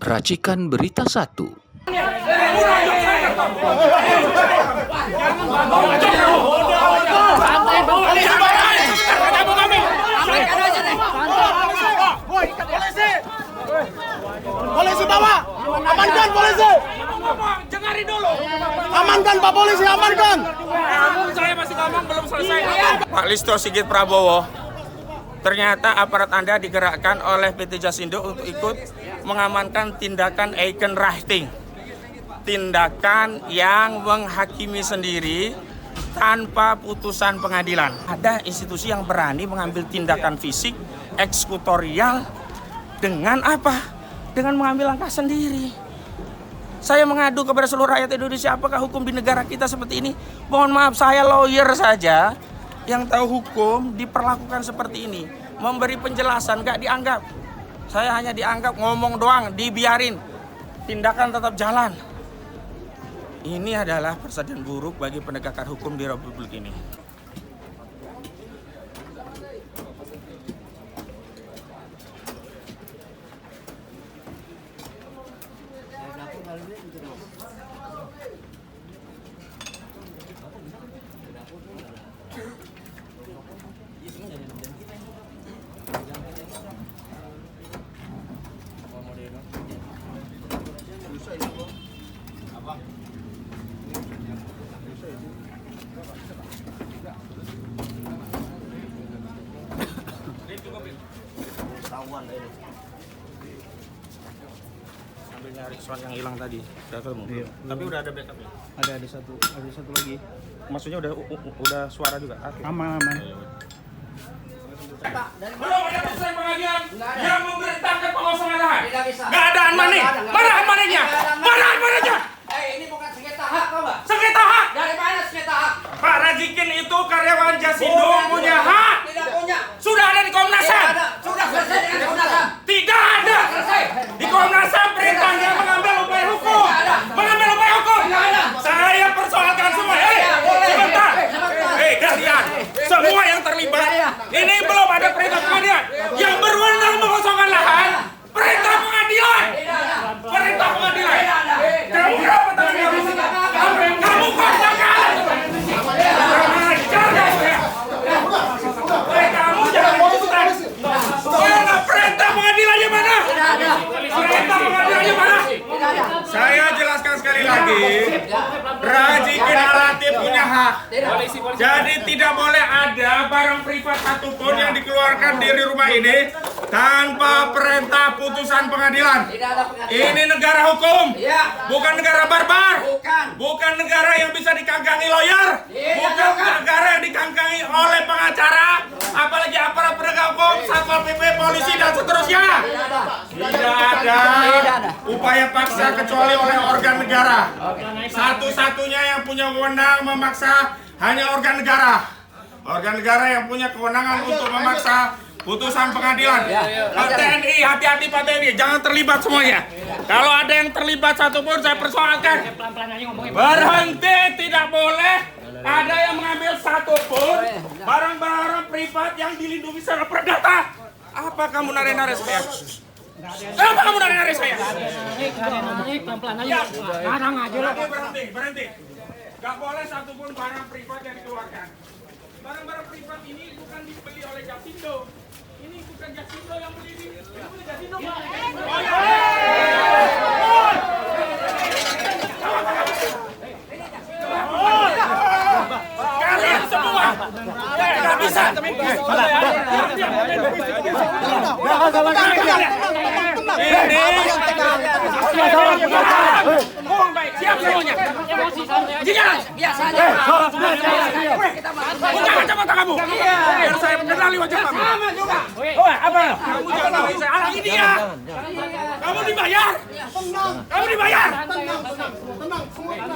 Racikan Berita 1. Polisi bawa, amankan polisi. Dengarin dulu. Amankan Pak Polisi, amankan. Saya masih ngomong belum selesai. Pak Listio Sigit Prabowo, ternyata aparat Anda digerakkan oleh PT Jasindo untuk ikut mengamankan tindakan Eikenrachting. Tindakan yang menghakimi sendiri tanpa putusan pengadilan. Ada institusi yang berani mengambil tindakan fisik, eksekutorial, dengan apa? Dengan mengambil langkah sendiri. Saya mengadu kepada seluruh rakyat Indonesia, apakah hukum di negara kita seperti ini? Mohon maaf, saya lawyer saja yang tahu hukum diperlakukan seperti ini. Memberi penjelasan, gak dianggap. Saya hanya dianggap ngomong doang, dibiarin. Tindakan tetap jalan. Ini adalah presiden buruk bagi penegakan hukum di Republik ini. Sambil nyari soal yang hilang tadi, udah ketemu. Iya. Tapi udah ada backupnya. Ada satu lagi. Maksudnya udah suara juga. Oke. Aman. Belum ada putusan pengadilan yang memerintahkan pengosongan lahan. Tidak bisa. Nggak ada anmani. Mana anmaninya? Mana anmaninya? Ini bukan sengketa hak, Pak. Sengketa hak. Dari mana sengketa hak? Pak Rajikin itu karyawan Jasindo punya hak. Tidak punya. Sudah ada di Komnas HAM. Sudah selesai dengan Komnas HAM. Tidak ada. Selesai. Di Komnas HAM perintahnya mengambil upaya hukum. Tidak ada. Mengambil upaya hukum. Tidak ada. Saya persoalkan semua. Sebentar. Kalian semua yang terlibat. Ini belum ada perintah pengadilan. Yang berwenang mengosongkan lahan. Perintah pengadilan. Perintah pengadilan. Kamu berapa tangan kamu? Kamu katakan. Kamu jangan ikutan. Mana perintah pengadilannya mana? Perintah pengadilannya mana? Saya jelaskan sekali lagi. Rajikin Alatif punya hak. Jadi tidak boleh ada barang privat satupun yang dikeluarkan dari rumah ini tanpa perintah putusan pengadilan. Tidak ada pengadilan. Ini negara hukum, Iya. bukan negara barbar, Bukan. bukan negara yang bisa dikangkangi lawyer, Iya, bukan bukan. negara yang dikangkangi oleh pengacara, apalagi aparat penegak hukum, satpol pp, polisi dan seterusnya. Tidak ada upaya paksa kecuali oleh organ negara. Satu-satunya yang punya wewenang memaksa hanya organ negara. Organ negara yang punya kewenangan untuk memaksa putusan pengadilan. Pak TNI, hati-hati Pak TNI, jangan terlibat semuanya. Kalau ada yang terlibat satupun saya persoalkan. Berhenti, tidak boleh ada yang mengambil satupun barang-barang privat yang dilindungi secara perdata. Apa kamu narik-narik saya? Kenapa kamu narik-narik saya? Pelan-pelan aja. Kadang aja lah. Berhenti. Gak boleh satupun barang privat yang dikeluarkan. Barang-barang privat ini bukan dibeli oleh Jasindo. Ini bukan Jasindo yang beli ini. Ini punya Jasindo. Oh ya. Kalian semua nggak bisa. Siap semuanya. Biasa aja. Punya kacamata kamu. Biar saya kenali wajah kamu. Sama juga. Apa? Kamu jangan lagi saya halangi dia. Kamu dibayar. Kamu dibayar.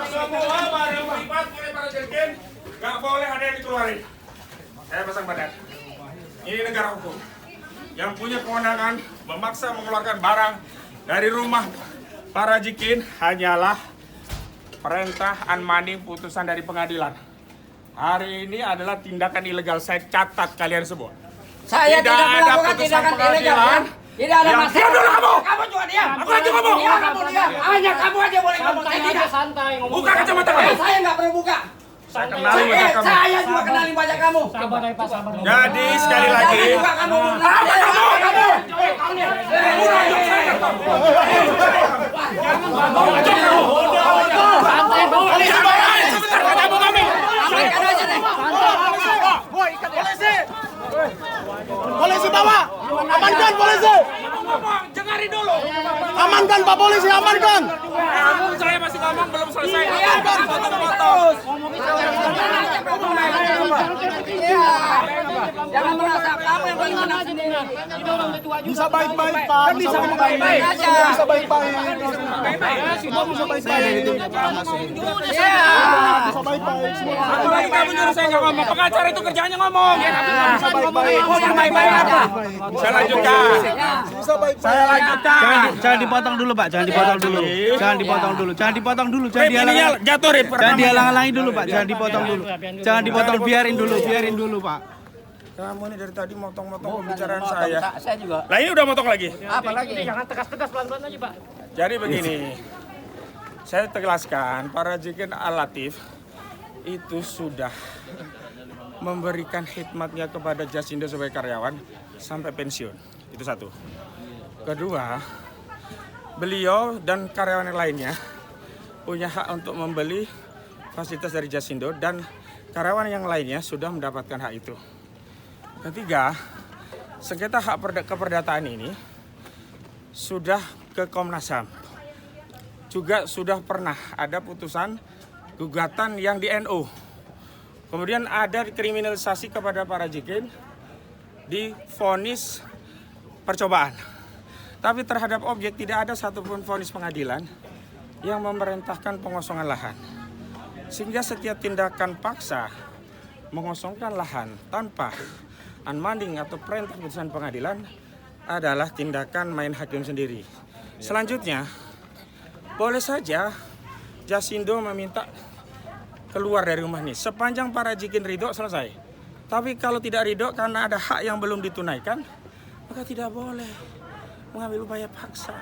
Semua barang privat oleh para jengken nggak boleh ada yang dikeluarin. Saya pasang badan. Ini negara hukum. Yang punya kewenangan memaksa mengeluarkan barang dari rumah para jikin hanyalah perintah unmanding putusan dari pengadilan. Hari ini adalah tindakan ilegal. Saya catat kalian semua. Saya tidak ada melakukan putusan tindakan ilegal. pengadilan Tidak ada yang- masalah. Diam dulu kamu. Kamu juga diam. Aku lagi ngomong. Iya, kamu diam. Hanya kamu aja boleh ngomong. Santai Saya aja, tidak. santai ngomong. Buka kacamata kamu. Saya nggak pernah buka. Kenalin wajah kamu. Saya juga kenalin wajah kamu. Sabar ya Pak, sabar. Jadi sekali lagi. Jangan buka kamu. Apa kamu? Santai Bang. Sebentar kamu kami. Amankan aja deh. Polisi bawa! Amankan polisi! Dengarin dulu. Amankan Pak Polisi, amankan! Saya masih ngomong belum selesai. Potong-potong. Jangan merasa kamu yang paling menang sendiri. Bisa baik-baik Pak, bisa baik-baik. aja. Bisa baik-baik. Bisa baik-baik. Bisa baik-baik. Apalagi kamu nyuruh saya nggak ngomong. Pengacara itu kerjanya ngomong. Bisa baik-baik. Yang baik-baik aja. Saya lanjutkan. Bisa baik-baik. Saya lanjutkan. Jangan dipotong dulu Pak, jangan dipotong dulu. Jangan dipotong dulu, jangan dipotong dulu, jangan Ininya dihalang. jatuh Rip. Jangan dihalang-halangi dulu Pak, jangan dipotong dulu. Jangan dipotong, biarin dulu Pak. Kamu ini dari tadi motong-motong pembicaraan saya. Saya juga. Lah ini udah motong lagi. Apa lagi? Jangan tegas-tegas, pelan-pelan aja Pak. Jadi begini, saya tegaskan para Jikin Al-Latif itu sudah memberikan khidmatnya kepada Jasindo sebagai karyawan sampai pensiun. Itu satu. Kedua, beliau dan karyawan yang lainnya punya hak untuk membeli fasilitas dari Jasindo dan karyawan yang lainnya sudah mendapatkan hak itu. Ketiga, sengketa hak keperdataan ini sudah ke Komnas HAM. Juga sudah pernah ada putusan gugatan yang di NU. Kemudian ada kriminalisasi kepada para jikin di vonis percobaan. Tapi terhadap objek tidak ada satupun vonis pengadilan yang memerintahkan pengosongan lahan. Sehingga setiap tindakan paksa mengosongkan lahan tanpa unbinding atau perintah putusan pengadilan adalah tindakan main hakim sendiri. Selanjutnya, boleh saja Jasindo meminta keluar dari rumah ini sepanjang para jikin ridho selesai. Tapi kalau tidak ridho karena ada hak yang belum ditunaikan, maka tidak boleh mengambil upaya paksa.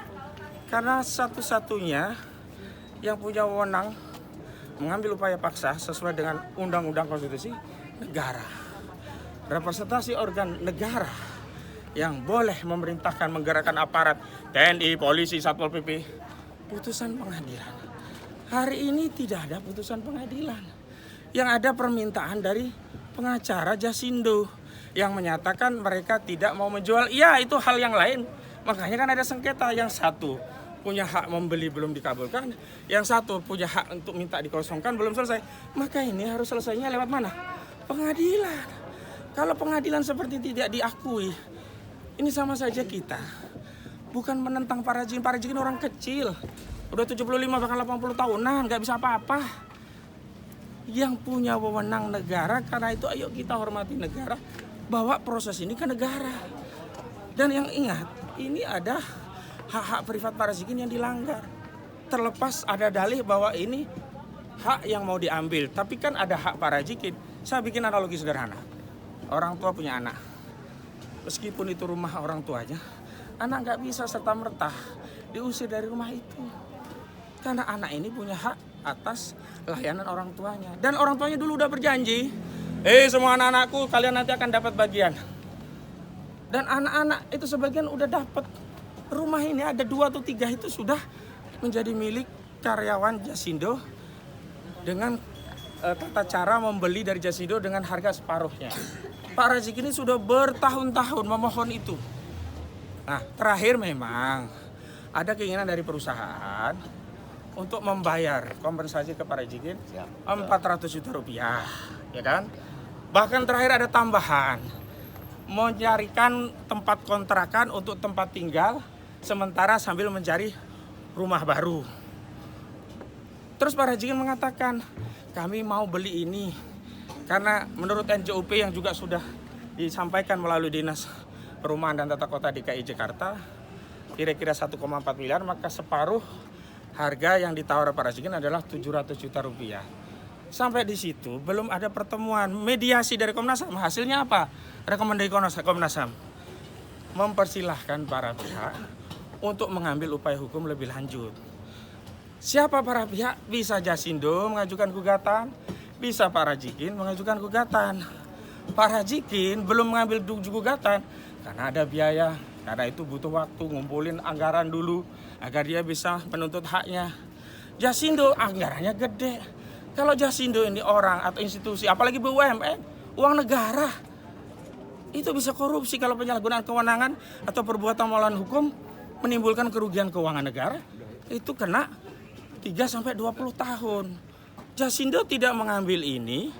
Karena satu-satunya yang punya wewenang mengambil upaya paksa sesuai dengan undang-undang konstitusi negara. Representasi organ negara yang boleh memerintahkan menggerakkan aparat TNI, polisi, Satpol PP, putusan pengadilan. Hari ini tidak ada putusan pengadilan. Yang ada permintaan dari pengacara Jasindo yang menyatakan mereka tidak mau menjual. Iya, itu hal yang lain. Makanya kan ada sengketa. Yang satu punya hak membeli belum dikabulkan, yang satu punya hak untuk minta dikosongkan belum selesai. Maka ini harus selesainya lewat mana? Pengadilan. Kalau pengadilan seperti tidak diakui, ini sama saja kita bukan menentang para jikin orang kecil. Udah 75 bahkan 80 tahunan, nggak bisa apa-apa. Yang punya wewenang negara, karena itu ayo kita hormati negara, bawa proses ini ke negara. Dan yang ingat, ini ada hak-hak privat para jikin yang dilanggar. Terlepas ada dalih bahwa ini hak yang mau diambil, tapi kan ada hak para jikin. Saya bikin analogi sederhana. Orang tua punya anak. Meskipun itu rumah orang tuanya, anak nggak bisa serta-merta diusir dari rumah itu. Karena anak ini punya hak atas layanan orang tuanya. Dan orang tuanya dulu udah berjanji, semua anak-anakku kalian nanti akan dapat bagian. Dan anak-anak itu sebagian udah dapat. Rumah ini ada 2 atau 3 itu sudah menjadi milik karyawan Jasindo dengan tata cara membeli dari Jasindo dengan harga separuhnya. Pak Razik ini sudah bertahun-tahun memohon itu. Nah, terakhir memang ada keinginan dari perusahaan untuk membayar kompensasi ke Pak Razik 400 juta rupiah, ya kan? Bahkan terakhir ada tambahan, mencarikan tempat kontrakan untuk tempat tinggal sementara sambil mencari rumah baru. Terus Pak Razik mengatakan, kami mau beli ini karena menurut NJUP yang juga sudah disampaikan melalui Dinas Perumahan dan Tata Kota DKI Jakarta, kira-kira 1,4 miliar, maka separuh harga yang ditawar Pak Razik adalah 700 juta rupiah. Sampai di situ belum ada pertemuan mediasi dari Komnas HAM. Hasilnya apa? Rekomendasi Komnas HAM mempersilahkan para pihak untuk mengambil upaya hukum lebih lanjut. Siapa para pihak? Bisa Jasindo mengajukan gugatan, bisa Pak Rajikin mengajukan gugatan. Pak Rajikin belum mengambil gugatan karena ada biaya, karena itu butuh waktu ngumpulin anggaran dulu agar dia bisa menuntut haknya. Jasindo anggarannya gede. Kalau Jasindo ini orang atau institusi, apalagi BUMN, uang negara, itu bisa korupsi kalau penyalahgunaan kewenangan atau perbuatan melawan hukum menimbulkan kerugian keuangan negara, itu kena 3-20 tahun. Jasindo tidak mengambil ini,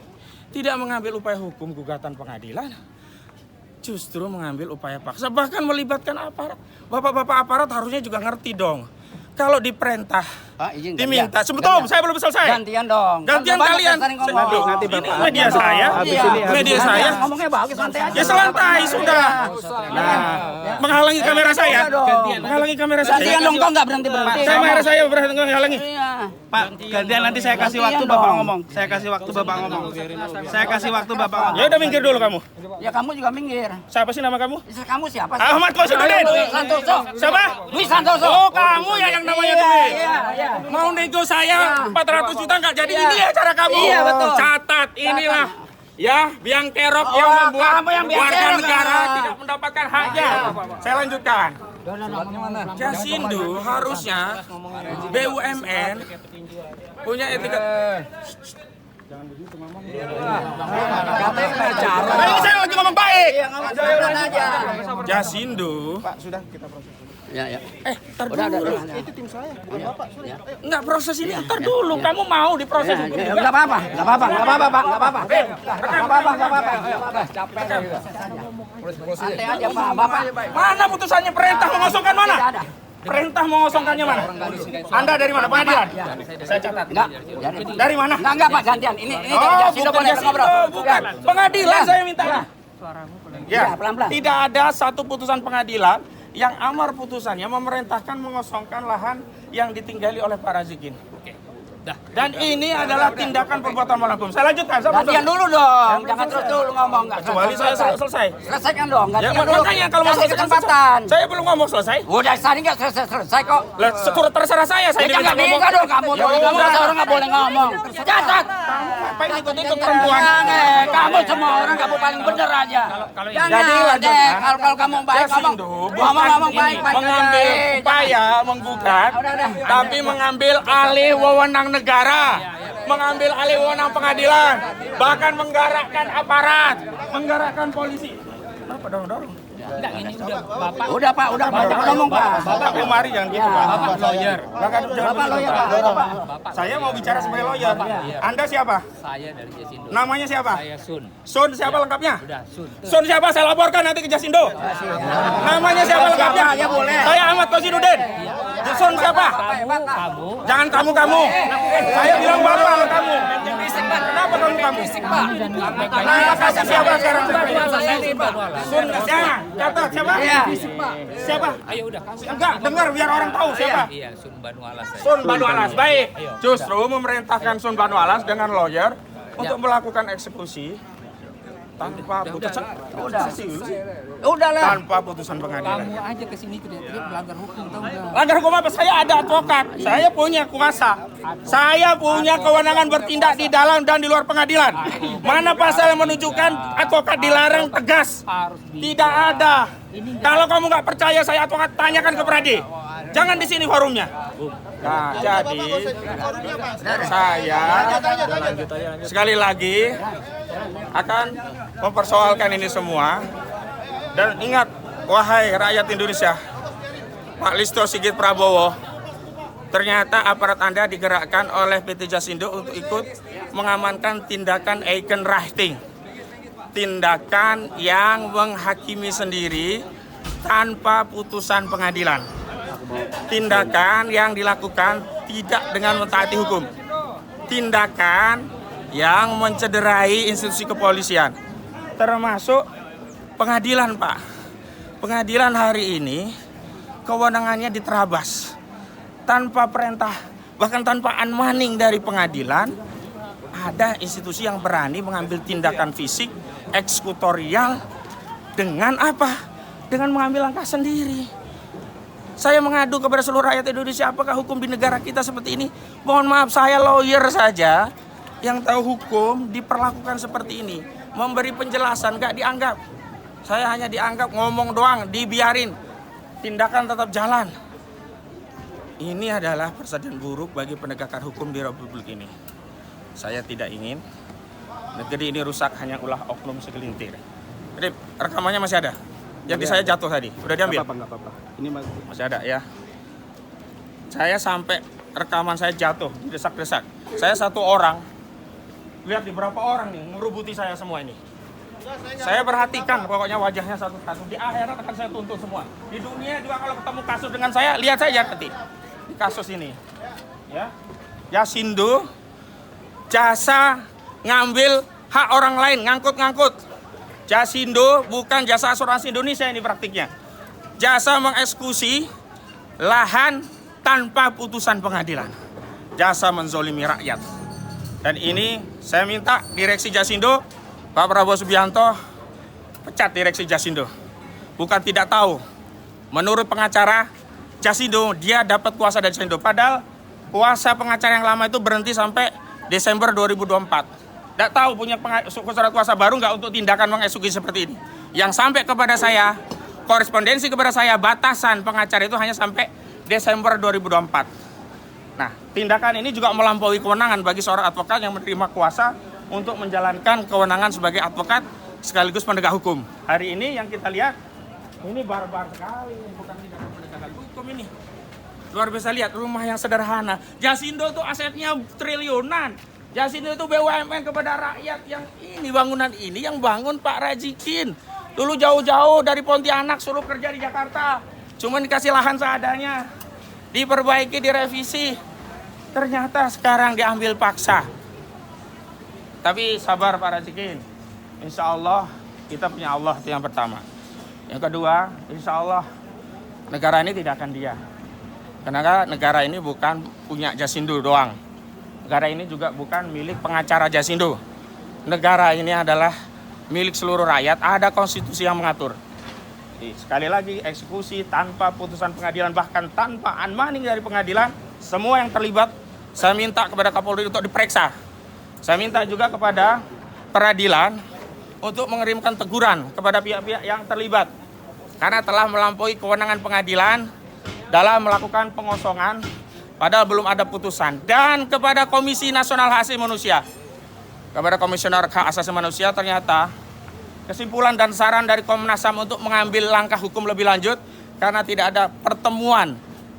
tidak mengambil upaya hukum gugatan pengadilan, justru mengambil upaya paksa, bahkan melibatkan aparat. Bapak-bapak aparat harusnya juga ngerti dong. Kalau diperintah, diminta, sebetulnya saya belum selesai. Gantian dong. Gantian kalian. Nanti Ini Bapak. media saya, media saya. Ngomongnya bagus, santai aja. Ya santai sudah. Nah, menghalangi kamera saya. Menghalangi kamera saya. Gantian dong, kok nggak berhenti. Kamera saya berhenti menghalangi. Iya. Pak, gantian nanti saya kasih waktu Bapak ngomong. Saya kasih waktu Bapak ngomong. Saya kasih waktu Bapak ngomong. Ya udah minggir dulu kamu. Ya kamu juga minggir. Siapa sih nama kamu? Kamu siapa sih? Ahmad Kosidudin. Luis Santoso. Siapa? Luis Santoso. Oh, kamu ya yang namanya Dwi. Iya. Mau nego saya 400 juta nggak jadi, ini ya cara kamu. Iya, betul. Catat inilah. Ya, biang kerok yang membuat kamu yang biang warga kerok. negara tidak mendapatkan haknya. Saya lanjutkan. Jasindo harusnya BUMN punya etika. Katanya pengacara. Ini saya lagi ngomong baik. Iya, ngomong pelan aja. Jasindo. Ya. Tar dulu. Itu tim saya, bukan Bapak. Enggak, proses ini ntar dulu. Kamu mau diproses hukum juga? Enggak apa-apa, Pak. Enggak apa-apa. Capek gitu. Santai aja, Pak. Bapak. Mana putusannya, perintah mengosongkan mana? Tidak ada. Perintah mengosongkannya mana? Anda dari mana? Pengadilan? Saya catat. Enggak. Dari mana? Enggak, Pak, gantian. Ini Oh, Jasindo bukan boleh Jasindo, ngobrol. bukan. Pengadilan saya minta. Ya, pelan-pelan. Tidak ada satu putusan pengadilan yang amar putusannya memerintahkan mengosongkan lahan yang ditinggali oleh Pak Rajikin. Dan ini adalah tindakan perbuatan melawan hukum. Saya lanjutkan. Gantian dulu dong. Jangan terus dulu ngomong. Enggak. Kecuali saya selesai. Selesaikan dong. Ya, Gantian dulu. makanya kalau Kasih masih kesempatan. saya belum ngomong selesai. Udah tadi nggak selesai kok. Lah, sekurang terserah saya Ya diminta jangan nikah dong kamu. Ya Kamu udah. orang nggak boleh ngomong. Catat. Ngapain ikut-ikut perempuan? Jangan. Kamu semua orang kamu paling bener aja. Jangan deh. Kalau kamu baik ngomong. Ngomong baik. Mengambil upaya menggugat, tapi mengambil alih wewenang negara, mengambil alih wewenang pengadilan, bahkan menggerakkan aparat, menggerakkan polisi. Apa dorong-dorong? Udah Pak, ngomong Pak. Bapak Umari jangan gitu Pak. Bapak lawyer. Bapak lawyer Pak. Saya mau bicara sebagai lawyer. Anda siapa? Saya dari Jasindo. Namanya siapa? Saya Sun. Sun siapa lengkapnya? Udah, Sun. Sun siapa? Saya laporkan nanti ke Jasindo. Namanya siapa lengkapnya? Ya boleh. Saya Ahmad Kosidudin. Sun siapa? Kamu. Jangan kamu. Saya bilang bapak kamu. Kenapa kamu? Nama kasih siapa sekarang? Sun siapa? Catat siapa? Siapa? Ayo udah. Enggak, dengar biar orang tahu siapa. Iya, Sun Banu Alas. Sun Banu Alas. Baik. Justru memerintahkan Sun Banu Alas dengan lawyer untuk melakukan eksekusi tanpa putusan. Udah lah. Tanpa putusan pengadilan. Kamu aja kesini teriak-teriak melanggar hukum, tahu nggak? Langgar hukum apa? Saya ada advokat. Saya punya kuasa. Saya punya kewenangan bertindak di dalam dan di luar pengadilan. Mana pasal yang menunjukkan advokat dilarang tegas? Tidak ada. Kalau kamu nggak percaya saya advokat, tanyakan ke Pradi. Jangan di sini forumnya. Nah, jadi saya sekali lagi akan mempersoalkan ini semua. Dan ingat, wahai rakyat Indonesia, Pak Listo Sigit Prabowo, ternyata aparat Anda digerakkan oleh PT Jasindo untuk ikut mengamankan tindakan Eigenrechting. Tindakan yang menghakimi sendiri tanpa putusan pengadilan. Tindakan yang dilakukan tidak dengan mentaati hukum. Tindakan yang mencederai institusi kepolisian. Termasuk pengadilan, Pak. Pengadilan hari ini kewenangannya diterabas. Tanpa perintah, bahkan tanpa unmanning dari pengadilan, ada institusi yang berani mengambil tindakan fisik, eksekutorial dengan apa? Dengan mengambil langkah sendiri. Saya mengadu kepada seluruh rakyat Indonesia, apakah hukum di negara kita seperti ini? Mohon maaf, saya lawyer saja yang tahu hukum diperlakukan seperti ini. Memberi penjelasan gak dianggap. Saya hanya dianggap ngomong doang, dibiarin. Tindakan tetap jalan. Ini adalah presiden buruk bagi penegakan hukum di Republik ini. Saya tidak ingin negeri ini rusak hanya ulah oknum segelintir. Jadi rekamannya masih ada. Yang di saya jatuh tadi, udah diambil? Nggak apa-apa. Ini masih ada ya. Saya sampai rekaman saya jatuh, didesak-desak. Saya satu orang, lihat di berapa orang nih ngerubuti saya semua ini. Saya perhatikan pokoknya wajahnya satu-satu. Di akhirat akan saya tuntut semua. Di dunia juga kalau ketemu kasus dengan saya, lihat saja nanti di kasus ini. Ya, Yasindo jasa ngambil hak orang lain, ngangkut-ngangkut. Jasindo bukan jasa asuransi Indonesia ini praktiknya. Jasa mengeksekusi lahan tanpa putusan pengadilan. Jasa menzolimi rakyat. Dan ini saya minta direksi Jasindo, Pak Prabowo Subianto, pecat direksi Jasindo. Bukan tidak tahu. Menurut pengacara Jasindo, dia dapat kuasa dari Jasindo. Padahal kuasa pengacara yang lama itu berhenti sampai Desember 2024. Tidak tahu punya surat kuasa baru nggak untuk tindakan mengeksekusi seperti ini. Yang sampai kepada saya, korespondensi kepada saya, batasan pengacara itu hanya sampai Desember 2024. Nah, tindakan ini juga melampaui kewenangan bagi seorang advokat yang menerima kuasa untuk menjalankan kewenangan sebagai advokat sekaligus penegak hukum. Hari ini yang kita lihat, ini barbar sekali, bukan tindakan penegakan hukum ini. Luar biasa, lihat rumah yang sederhana. Jasindo tuh asetnya triliunan. Jasindo itu BUMN kepada rakyat yang ini, bangunan ini yang bangun Pak Rajikin. Dulu jauh-jauh dari Pontianak suruh kerja di Jakarta. Cuma dikasih lahan seadanya. Diperbaiki, direvisi. Ternyata sekarang diambil paksa. Tapi sabar Pak Rajikin. Insya Allah kita punya Allah itu yang pertama. Yang kedua, insya Allah negara ini tidak akan diam. Karena negara ini bukan punya Jasindo doang. Negara ini juga bukan milik pengacara Jasindo. Negara ini adalah milik seluruh rakyat. Ada konstitusi yang mengatur. Jadi, sekali lagi, eksekusi tanpa putusan pengadilan, bahkan tanpa unmanding dari pengadilan, semua yang terlibat, saya minta kepada Kapolri untuk diperiksa. Saya minta juga kepada peradilan untuk mengirimkan teguran kepada pihak-pihak yang terlibat. Karena telah melampaui kewenangan pengadilan dalam melakukan pengosongan padahal belum ada putusan. Dan kepada Komisi Nasional Hak Asasi Manusia, kepada Komisioner Hak Asasi Manusia, ternyata kesimpulan dan saran dari Komnas HAM untuk mengambil langkah hukum lebih lanjut karena tidak ada pertemuan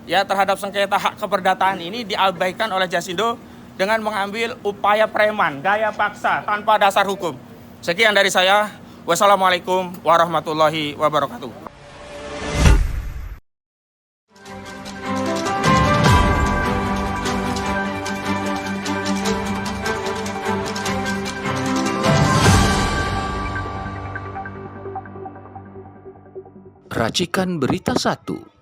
ya terhadap sengketa hak keperdataan ini diabaikan oleh Jasindo dengan mengambil upaya preman, gaya paksa tanpa dasar hukum. Sekian dari saya. Wassalamualaikum warahmatullahi wabarakatuh. Racikan Berita 1.